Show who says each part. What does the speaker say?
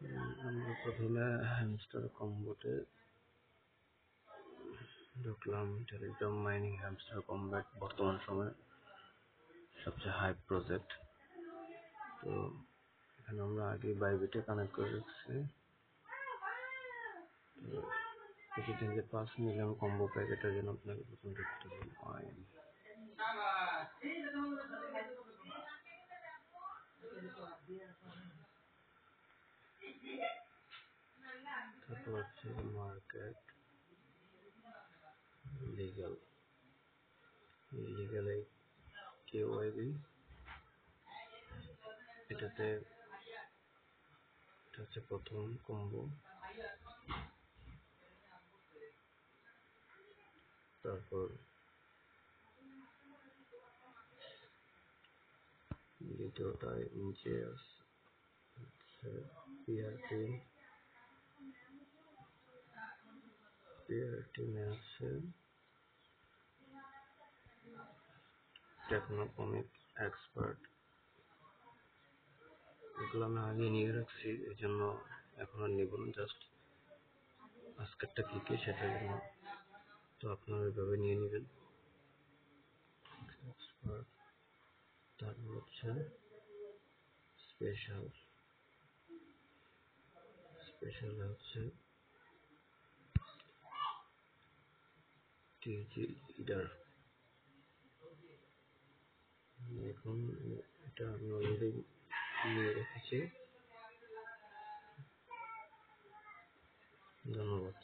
Speaker 1: আমরা প্রথমে হ্যামস্টার কম্বোতে ঢুকলাম। টেলিগ্রাম মাইনিং হ্যামস্টার কম্ব্যাট বর্তমান সময়ে সবচেয়ে হাই প্রজেক্ট। তো এখানে আমরা আগে বাইবিটে কানেক্ট করে রেখেছি। প্রতিদিন যে 5 মিলিয়ন কম্বো প্যাকেটের জন্য আপনাকে প্রথম ঢুকতে হবে মাইন। তারপর হচ্ছে মার্কেট, লিগাল। লিগালে কেওয়াইবি, এটা হচ্ছে প্রথম কম্বো। তারপর দ্বিতীয়টা নিচে আছে পিআরটি। পিআরটি আছে টেকনোকমিক এক্সপার্ট। এগুলো আমি আগে নিয়ে রাখছি, এই জন্য এখন আর নিব না, জাস্ট আজকেরটা কি কি সেটার জন্য। তো আপনারা ওইভাবে নিয়ে নেবেন। এক্সপার্ট। তারপর হচ্ছে স্পেশাল। স্পেশাল হচ্ছে টিজি লিডার। এখন এটা আমি অলরেডি নিয়ে রেখেছি। ধন্যবাদ।